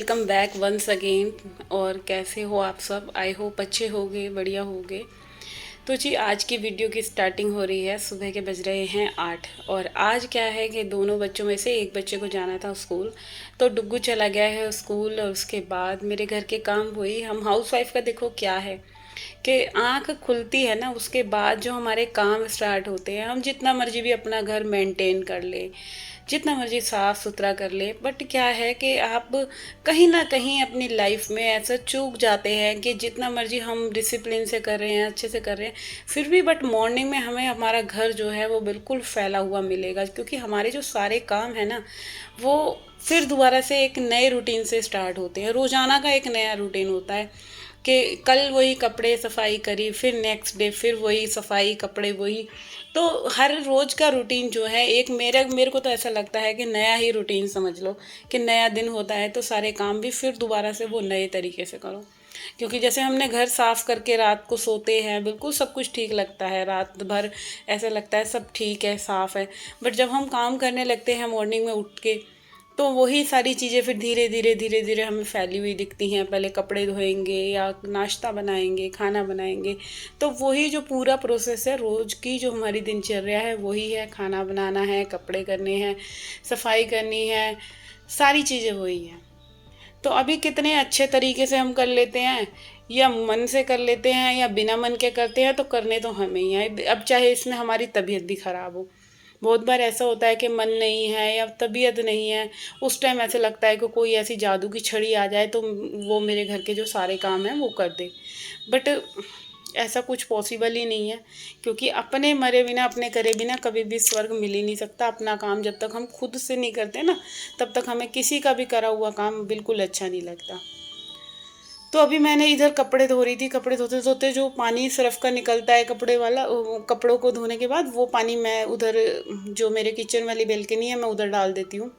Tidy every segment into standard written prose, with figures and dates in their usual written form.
Welcome back once again. और कैसे हो आप सब? आई होप अच्छे होगे, बढ़िया होगे। तो जी आज की वीडियो की स्टार्टिंग हो रही है। सुबह के बज रहे हैं 8 और आज क्या है कि दोनों बच्चों में से एक बच्चे को जाना था स्कूल, तो डुग्गू चला गया है स्कूल। और उसके बाद मेरे घर के काम हुई। हम हाउस वाइफ का देखो क्या है कि आंख खुलती है ना, उसके बाद जो हमारे काम स्टार्ट होते हैं, हम जितना मर्जी भी अपना घर मेंटेन कर ले, जितना मर्जी साफ सुथरा कर ले, बट क्या है कि आप कहीं ना कहीं अपनी लाइफ में ऐसा चूक जाते हैं कि जितना मर्जी हम डिसिप्लिन से कर रहे हैं, अच्छे से कर रहे हैं, फिर भी बट मॉर्निंग में हमें हमारा घर जो है वो बिल्कुल फैला हुआ मिलेगा, क्योंकि हमारे जो सारे काम है ना वो फिर दोबारा से एक नए रूटीन से स्टार्ट होते हैं। रोजाना का एक नया रूटीन होता है कि कल वही कपड़े सफाई करी, फिर नेक्स्ट डे फिर वही सफाई, कपड़े वही। तो हर रोज का रूटीन जो है एक मेरे मेरे को तो ऐसा लगता है कि नया ही रूटीन समझ लो, कि नया दिन होता है तो सारे काम भी फिर दोबारा से वो नए तरीके से करो। क्योंकि जैसे हमने घर साफ करके रात को सोते हैं, बिल्कुल सब कुछ ठीक लगता है, रात भर ऐसा लगता है सब ठीक है, साफ है। बट जब हम काम करने लगते हैं मॉर्निंग में उठ के, तो वही सारी चीज़ें फिर धीरे धीरे धीरे धीरे हमें फैली हुई दिखती हैं। पहले कपड़े धोएंगे या नाश्ता बनाएंगे, खाना बनाएंगे, तो वही जो पूरा प्रोसेस है रोज़ की, जो हमारी दिनचर्या है वही है। खाना बनाना है, कपड़े करने हैं, सफाई करनी है, सारी चीज़ें वही हैं। तो अभी कितने अच्छे तरीके से हम कर लेते हैं, या मन से कर लेते हैं या बिना मन के करते हैं, तो करने तो हमें ही है। अब चाहे इसमें हमारी तबीयत भी खराब हो, बहुत बार ऐसा होता है कि मन नहीं है या तबीयत नहीं है, उस टाइम ऐसे लगता है कि कोई ऐसी जादू की छड़ी आ जाए तो वो मेरे घर के जो सारे काम हैं वो कर दे। बट ऐसा कुछ पॉसिबल ही नहीं है, क्योंकि अपने मरे बिना, अपने करे बिना कभी भी स्वर्ग मिल ही नहीं सकता। अपना काम जब तक हम खुद से नहीं करते ना, तब तक हमें किसी का भी करा हुआ काम बिल्कुल अच्छा नहीं लगता। तो अभी मैंने इधर कपड़े धो रही थी, कपड़े धोते धोते जो पानी सर्फ का निकलता है कपड़े वाला, कपड़ों को धोने के बाद वो पानी मैं उधर, जो मेरे किचन वाली बेल्कनी है, मैं उधर डाल देती हूँ।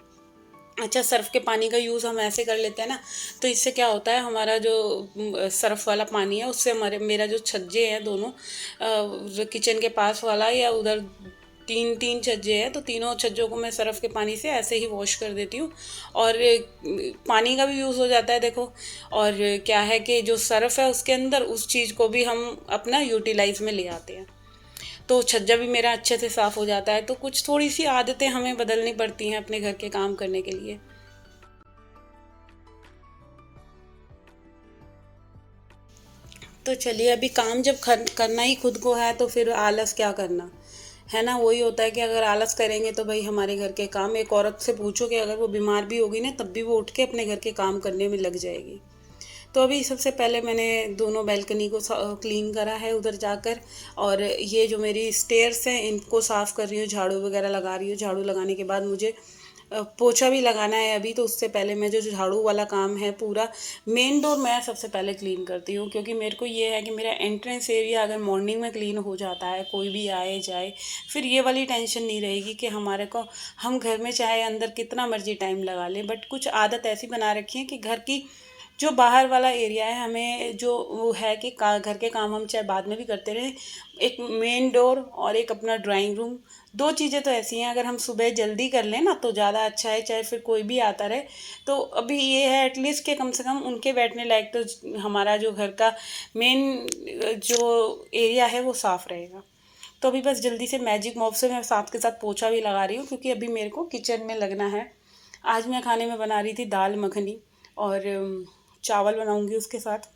अच्छा, सर्फ के पानी का यूज़ हम ऐसे कर लेते हैं ना, तो इससे क्या होता है, हमारा जो सर्फ वाला पानी है उससे हमारे, मेरा जो छज्जे हैं दोनों, जो किचन के पास वाला या उधर तीन तीन छज्जे हैं, तो तीनों छज्जों को मैं सर्फ के पानी से ऐसे ही वॉश कर देती हूँ। और पानी का भी यूज़ हो जाता है देखो। और क्या है कि जो सर्फ है उसके अंदर उस चीज़ को भी हम अपना यूटिलाइज में ले आते हैं, तो छज्जा भी मेरा अच्छे से साफ़ हो जाता है। तो कुछ थोड़ी सी आदतें हमें बदलनी पड़ती हैं अपने घर के काम करने के लिए। तो चलिए, अभी काम जब करना ही खुद को है तो फिर आलस क्या करना है ना। वही होता है कि अगर आलस करेंगे तो भाई हमारे घर के काम, एक औरत से पूछो कि अगर वो बीमार भी होगी ना तब भी वो उठ के अपने घर के काम करने में लग जाएगी। तो अभी सबसे पहले मैंने दोनों बैल्कनी को क्लीन करा है उधर जाकर। और ये जो मेरी स्टेयर्स हैं इनको साफ़ कर रही हूँ, झाड़ू वगैरह लगा रही हूँ। झाड़ू लगाने के बाद मुझे पोछा भी लगाना है अभी, तो उससे पहले मैं जो झाड़ू वाला काम है पूरा, मेन डोर मैं सबसे पहले क्लीन करती हूँ। क्योंकि मेरे को ये है कि मेरा एंट्रेंस एरिया अगर मॉर्निंग में क्लीन हो जाता है, कोई भी आए जाए, फिर ये वाली टेंशन नहीं रहेगी कि हमारे को, हम घर में चाहे अंदर कितना मर्जी टाइम लगा ले, बट कुछ आदत ऐसी बना रखी है कि घर की जो बाहर वाला एरिया है, हमें जो वो है कि घर के काम हम चाहे बाद में भी करते रहें, एक मेन डोर और एक अपना ड्राइंग रूम, दो चीज़ें तो ऐसी हैं, अगर हम सुबह जल्दी कर लें ना तो ज़्यादा अच्छा है, चाहे फिर कोई भी आता रहे। तो अभी ये है एटलीस्ट कि कम से कम उनके बैठने लायक तो हमारा जो घर का मेन जो एरिया है वो साफ़ रहेगा। तो अभी बस जल्दी से मैजिक मॉप से मैं साथ के साथ पोछा भी लगा रही हूँ, क्योंकि अभी मेरे को किचन में लगना है। आज मैं खाने में बना रही थी दाल मखनी, और चावल बनाऊंगी उसके साथ।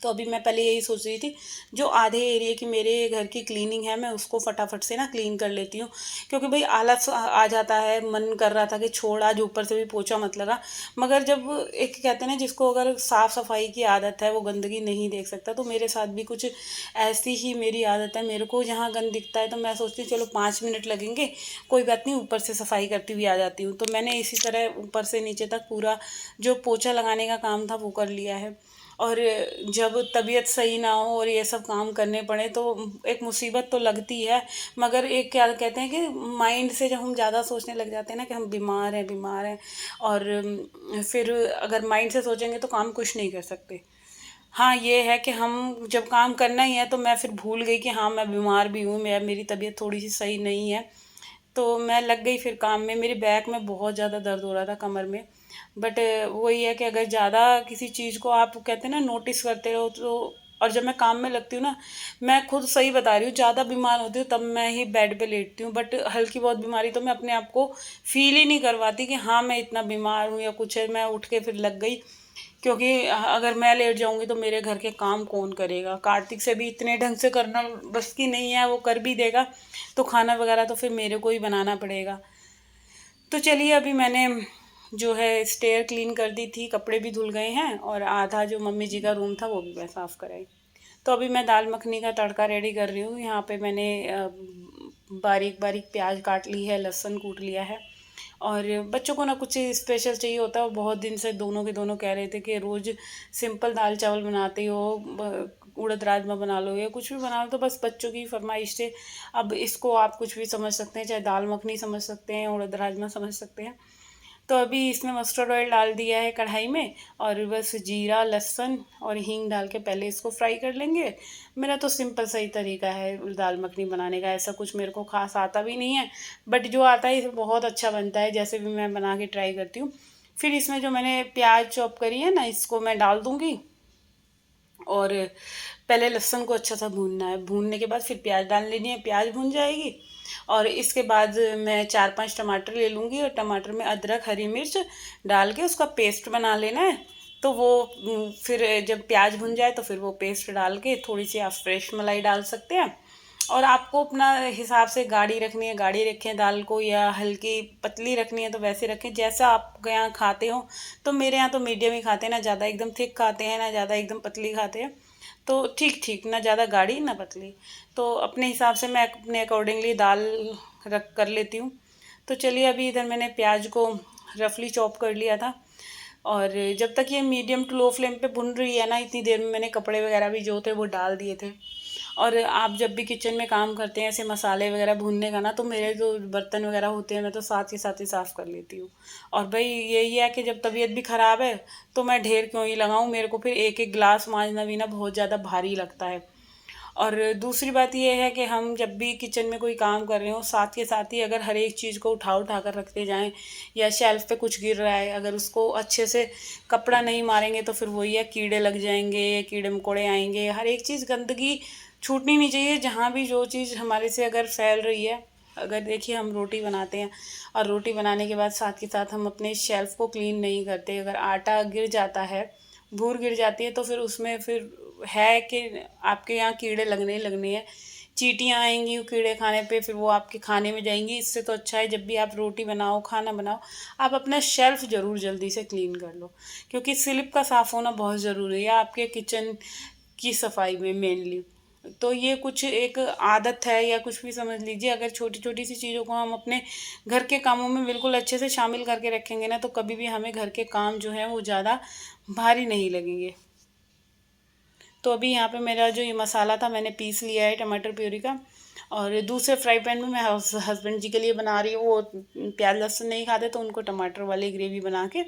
तो अभी मैं पहले यही सोच रही थी, जो आधे एरिया की मेरे घर की क्लीनिंग है मैं उसको फटाफट से ना क्लीन कर लेती हूँ। क्योंकि भाई आलस आ जाता है, मन कर रहा था कि छोड़ आज ऊपर से भी पोछा मत लगा, मगर जब एक कहते हैं ना, जिसको अगर साफ़ सफाई की आदत है वो गंदगी नहीं देख सकता। तो मेरे साथ भी कुछ ऐसी ही मेरी आदत है, मेरे को जहाँ गंद दिखता है तो मैं सोचती हूँ चलो 5 मिनट लगेंगे, कोई बात नहीं, ऊपर से सफाई करती हुई आ जाती हूँ। तो मैंने इसी तरह ऊपर से नीचे तक पूरा जो पोछा लगाने का काम था वो कर लिया है। और जब तबीयत सही ना हो और ये सब काम करने पड़े तो एक मुसीबत तो लगती है। मगर एक क्या कहते हैं कि माइंड से जब हम ज़्यादा सोचने लग जाते हैं ना कि हम बीमार हैं बीमार हैं, और फिर अगर माइंड से सोचेंगे तो काम कुछ नहीं कर सकते। हाँ, ये है कि हम जब काम करना ही है तो मैं फिर भूल गई कि हाँ मैं बीमार भी हूँ, मेरी तबीयत थोड़ी सी सही नहीं है, तो मैं लग गई फिर काम में। मेरे बैक में बहुत ज़्यादा दर्द हो रहा था, कमर में। बट वही है कि अगर ज़्यादा किसी चीज़ को आप कहते हैं ना नोटिस करते रहो तो, और जब मैं काम में लगती हूँ ना, मैं खुद सही बता रही हूँ, ज़्यादा बीमार होती हूँ तब मैं ही बेड पे लेटती हूँ, बट हल्की बहुत बीमारी तो मैं अपने आप को फील ही नहीं करवाती कि हाँ मैं इतना बीमार हूँ या कुछ है, मैं उठ के फिर लग गई। क्योंकि अगर मैं लेट जाऊंगी तो मेरे घर के काम कौन करेगा। कार्तिक से भी इतने ढंग से करना बस की नहीं है, वो कर भी देगा तो खाना वगैरह तो फिर मेरे को ही बनाना पड़ेगा। तो चलिए अभी मैंने जो है स्टेयर क्लीन कर दी थी, कपड़े भी धुल गए हैं और आधा जो मम्मी जी का रूम था वो भी मैं साफ़ कराई। तो अभी मैं दाल मखनी का तड़का रेडी कर रही हूँ। यहाँ पे मैंने बारीक बारीक प्याज काट ली है, लहसुन कूट लिया है। और बच्चों को ना कुछ स्पेशल चाहिए होता है, और बहुत दिन से दोनों के दोनों कह रहे थे कि रोज़ सिंपल दाल चावल बनाते हो, उड़द राजमा बना लो या कुछ भी बना लो, तो बस बच्चों की फरमाइश से अब इसको आप कुछ भी समझ सकते हैं, चाहे दाल मखनी समझ सकते हैं, उड़द राजमा समझ सकते हैं। तो अभी इसमें मस्टर्ड ऑयल डाल दिया है कढ़ाई में, और बस जीरा लहसुन और हींग डाल के पहले इसको फ्राई कर लेंगे। मेरा तो सिंपल सही तरीका है दाल मखनी बनाने का, ऐसा कुछ मेरे को खास आता भी नहीं है, बट जो आता है बहुत अच्छा बनता है, जैसे भी मैं बना के ट्राई करती हूँ। फिर इसमें जो मैंने प्याज चॉप करी है ना, इसको मैं डाल दूँगी। और पहले लहसुन को अच्छा सा भूनना है, भूनने के बाद फिर प्याज डाल लेनी है, प्याज भून जाएगी। और इसके बाद मैं 4-5 टमाटर ले लूँगी, और टमाटर में अदरक हरी मिर्च डाल के उसका पेस्ट बना लेना है। तो वो फिर जब प्याज भुन जाए तो फिर वो पेस्ट डाल के थोड़ी सी आप फ्रेश मलाई डाल सकते हैं। और आपको अपना हिसाब से गाढ़ी रखनी है गाढ़ी रखें दाल को, या हल्की पतली रखनी है तो वैसे रखें जैसा आप यहाँ खाते हो। तो मेरे यहाँ तो मीडियम ही खाते हैं, ना ज़्यादा एकदम थिक खाते हैं ना ज़्यादा एकदम पतली खाते हैं। तो ठीक ठीक, ना ज़्यादा गाढ़ी ना पतली। तो अपने हिसाब से मैं अपने अकॉर्डिंगली दाल रख कर लेती हूँ। तो चलिए अभी इधर मैंने प्याज को रफली चॉप कर लिया था, और जब तक ये मीडियम टू लो फ्लेम पे भुन रही है ना, इतनी देर में मैंने कपड़े वगैरह भी जो थे वो डाल दिए थे। और आप जब भी किचन में काम करते हैं ऐसे मसाले वगैरह भूनने का ना, तो मेरे जो बर्तन वगैरह होते हैं मैं तो साथ ही साफ़ कर लेती हूँ। और भाई यही है कि जब तबीयत भी ख़राब है तो मैं ढेर क्यों ही लगाऊँ, मेरे को फिर एक एक गिलास मांजना भी ना बहुत ज़्यादा भारी लगता है। और दूसरी बात ये है कि हम जब भी किचन में कोई काम कर रहे हो, साथ के साथ ही अगर हर एक चीज़ को उठा कर रखते जाएं, या शेल्फ पे कुछ गिर रहा है अगर उसको अच्छे से कपड़ा नहीं मारेंगे तो फिर वही है, कीड़े लग जाएंगे, कीड़े मकोड़े आएंगे। हर एक चीज़ गंदगी छूटनी नहीं चाहिए, जहाँ भी जो चीज़ हमारे से अगर फैल रही है। अगर देखिए हम रोटी बनाते हैं, और रोटी बनाने के बाद साथ के साथ हम अपने शेल्फ को क्लीन नहीं करते, अगर आटा गिर जाता है, भूर गिर जाती है, तो फिर उसमें फिर है कि आपके यहाँ कीड़े लगने ही लगने हैं, चींटियाँ आएंगी कीड़े खाने पे, फिर वो आपके खाने में जाएंगी। इससे तो अच्छा है जब भी आप रोटी बनाओ खाना बनाओ, आप अपना शेल्फ ज़रूर जल्दी से क्लीन कर लो, क्योंकि स्लिप का साफ़ होना बहुत ज़रूरी है आपके किचन की सफाई में मेनली। तो ये कुछ एक आदत है या कुछ भी समझ लीजिए, अगर छोटी छोटी सी चीज़ों को हम अपने घर के कामों में बिल्कुल अच्छे से शामिल करके रखेंगे ना, तो कभी भी हमें घर के काम जो है वो ज़्यादा भारी नहीं लगेंगे। तो अभी यहाँ पे मेरा जो ये मसाला था मैंने पीस लिया है टमाटर प्यूरी का। और दूसरे फ्राई पैन में मैं हस्बैंड जी के लिए बना रही हूँ, वो प्याज लहसुन नहीं खाते तो उनको टमाटर वाली ग्रेवी बना के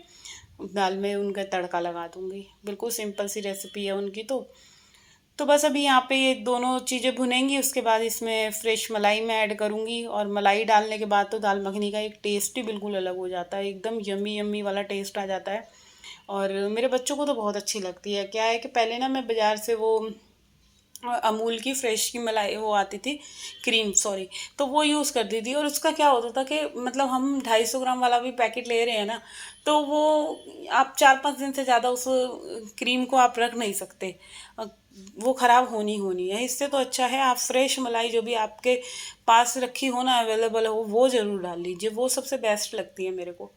दाल में उनका तड़का लगा दूँगी। बिल्कुल सिंपल सी रेसिपी है उनकी। तो बस अभी यहाँ पे ये दोनों चीज़ें भुनेंगी, उसके बाद इसमें फ्रेश मलाई मैं ऐड करूँगी, और मलाई डालने के बाद तो दाल मखनी का एक टेस्ट ही बिल्कुल अलग हो जाता है, एकदम यम्मी यम्मी वाला टेस्ट आ जाता है। और मेरे बच्चों को तो बहुत अच्छी लगती है। क्या है कि पहले ना मैं बाज़ार से वो अमूल की फ्रेश की मलाई वो आती थी, क्रीम सॉरी, तो वो यूज़ करती थी। और उसका क्या होता था कि मतलब हम 250 ग्राम वाला भी पैकेट ले रहे हैं ना, तो वो आप 4-5 दिन से ज़्यादा उस क्रीम को आप रख नहीं सकते, अ, वो ख़राब होनी होनी है। इससे तो अच्छा है आप फ्रेश मलाई जो भी आपके पास रखी हो ना, अवेलेबल हो, वो ज़रूर डाल लीजिए, वो सबसे बेस्ट लगती है मेरे को।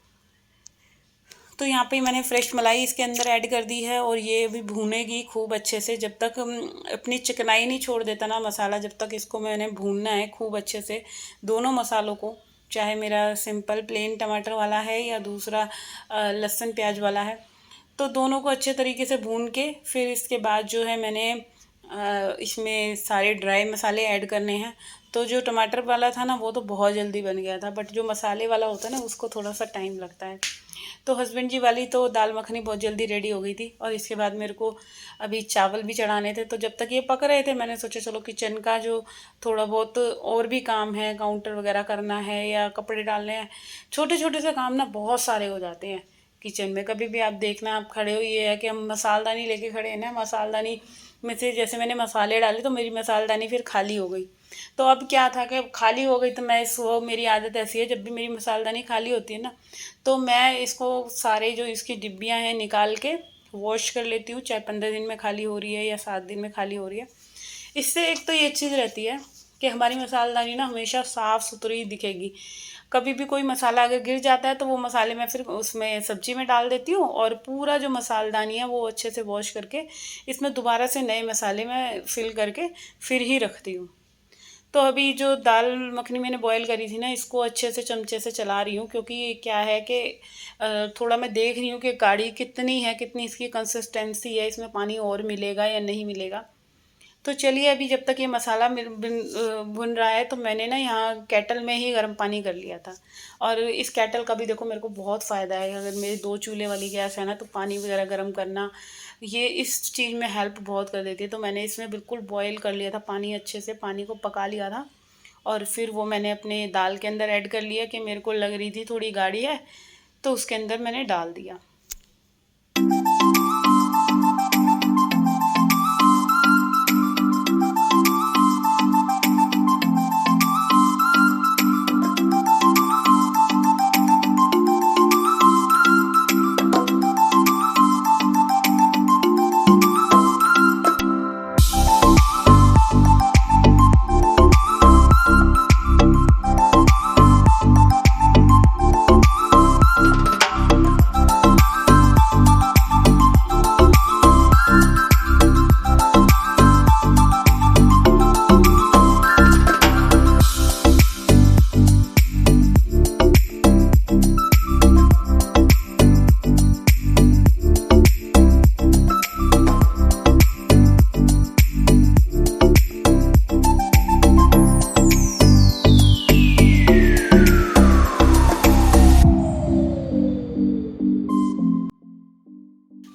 तो यहाँ पे मैंने फ्रेश मलाई इसके अंदर ऐड कर दी है, और ये अभी भूनेगी खूब अच्छे से जब तक अपनी चिकनाई नहीं छोड़ देता ना मसाला, जब तक इसको मैंने भूनना है खूब अच्छे से दोनों मसालों को। चाहे मेरा सिंपल प्लेन टमाटर वाला है या दूसरा लहसुन प्याज वाला है, तो दोनों को अच्छे तरीके से भून के फिर इसके बाद जो है मैंने इसमें सारे ड्राई मसाले ऐड करने हैं। तो जो टमाटर वाला था ना वो तो बहुत जल्दी बन गया था, बट जो मसाले वाला होता है ना उसको थोड़ा सा टाइम लगता है। तो हस्बैंड जी वाली तो दाल मखनी बहुत जल्दी रेडी हो गई थी, और इसके बाद मेरे को अभी चावल भी चढ़ाने थे। तो जब तक ये पक रहे थे मैंने सोचा चलो किचन का जो थोड़ा बहुत और भी काम है, काउंटर वगैरह करना है या कपड़े डालने हैं, छोटे छोटे से काम ना बहुत सारे हो जाते हैं, किचन में। कभी भी आप देखना, आप खड़े हो, ये है कि हम मसालदानी लेके खड़े हैं ना, मसालदानी में से जैसे मैंने मसाले डाले तो मेरी मसालदानी फिर खाली हो गई। तो अब क्या था कि खाली हो गई तो मैं इसको, मेरी आदत ऐसी है जब भी मेरी मसालदानी खाली होती है ना तो मैं इसको सारे जो इसकी डिब्बियाँ हैं निकाल के वॉश कर लेती हूँ, चाहे 15 दिन में खाली हो रही है या 7 दिन में खाली हो रही है। इससे एक तो ये चीज़ रहती है कि हमारी मसालदानी ना हमेशा साफ़ सुथरी दिखेगी। कभी भी कोई मसाला अगर गिर जाता है तो वो मसाले मैं फिर उसमें सब्जी में डाल देती हूँ और पूरा जो मसालदानी है वो अच्छे से वॉश करके इसमें दोबारा से नए मसाले में फिल करके फिर ही रखती हूँ। तो अभी जो दाल मखनी मैंने बॉईल करी थी ना, इसको अच्छे से चमचे से चला रही हूँ, क्योंकि क्या है कि थोड़ा मैं देख रही हूँ कि गाढ़ी कितनी है, कितनी इसकी कंसिस्टेंसी है, इसमें पानी और मिलेगा या नहीं मिलेगा। तो चलिए अभी जब तक ये मसाला भुन रहा है तो मैंने ना यहाँ केटल में ही गर्म पानी कर लिया था। और इस केटल का भी देखो मेरे को बहुत फ़ायदा है। अगर मेरी 2 चूल्हे वाली गैस है ना तो पानी वगैरह गर्म करना ये इस चीज़ में हेल्प बहुत कर देती है। तो मैंने इसमें बिल्कुल बॉयल कर लिया था पानी, अच्छे से पानी को पका लिया था और फिर वो मैंने अपने दाल के अंदर ऐड कर लिया कि मेरे को लग रही थी थोड़ी गाढ़ी है, तो उसके अंदर मैंने डाल दिया।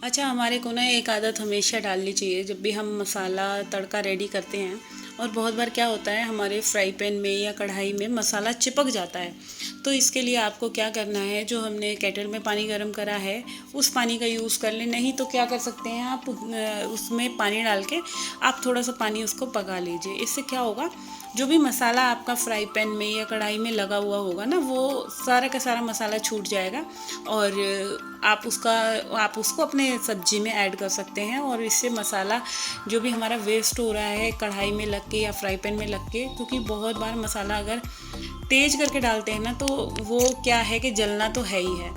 अच्छा, हमारे को ना एक आदत हमेशा डालनी चाहिए जब भी हम मसाला तड़का रेडी करते हैं। और बहुत बार क्या होता है हमारे फ्राई पैन में या कढ़ाई में मसाला चिपक जाता है। तो इसके लिए आपको क्या करना है, जो हमने केटल में पानी गर्म करा है उस पानी का यूज़ कर लें। नहीं तो क्या कर सकते हैं आप, उसमें पानी डाल के आप थोड़ा सा पानी उसको पका लीजिए। इससे क्या होगा, जो भी मसाला आपका फ्राई पैन में या कढ़ाई में लगा हुआ होगा ना, वो सारा का सारा मसाला छूट जाएगा और आप उसको अपने सब्जी में ऐड कर सकते हैं। और इससे मसाला जो भी हमारा वेस्ट हो रहा है कढ़ाई में लग के या फ्राई पैन में लग के, क्योंकि बहुत बार मसाला अगर तेज करके डालते हैं ना तो वो क्या है कि जलना तो है ही है।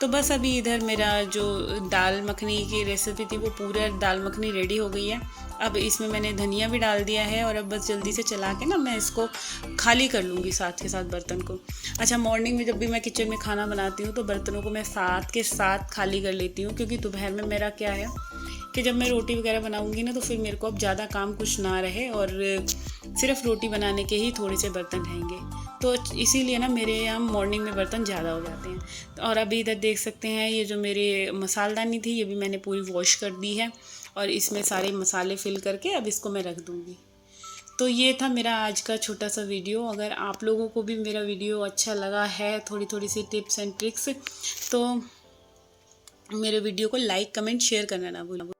तो बस अभी इधर मेरा जो दाल मखनी की रेसिपी थी वो पूरा दाल मखनी रेडी हो गई है। अब इसमें मैंने धनिया भी डाल दिया है और अब बस जल्दी से चला के ना मैं इसको खाली कर लूँगी साथ के साथ बर्तन को। अच्छा, मॉर्निंग में जब भी मैं किचन में खाना बनाती हूँ तो बर्तनों को मैं साथ के साथ खाली कर लेती हूँ, क्योंकि दोपहर में मेरा क्या है कि जब मैं रोटी वगैरह बनाऊँगी ना तो फिर मेरे को अब ज़्यादा काम कुछ ना रहे और सिर्फ रोटी बनाने के ही थोड़े से बर्तन रहेंगे। तो इसीलिए ना मेरे यहाँ मॉर्निंग में बर्तन ज़्यादा हो जाते हैं। और अभी इधर देख सकते हैं ये जो मेरे मसालदानी थी ये भी मैंने पूरी वॉश कर दी है और इसमें सारे मसाले फिल करके अब इसको मैं रख दूँगी। तो ये था मेरा आज का छोटा सा वीडियो। अगर आप लोगों को भी मेरा वीडियो अच्छा लगा है, थोड़ी थोड़ी सी टिप्स एंड ट्रिक्स, तो मेरे वीडियो को लाइक कमेंट शेयर करना ना भूलें।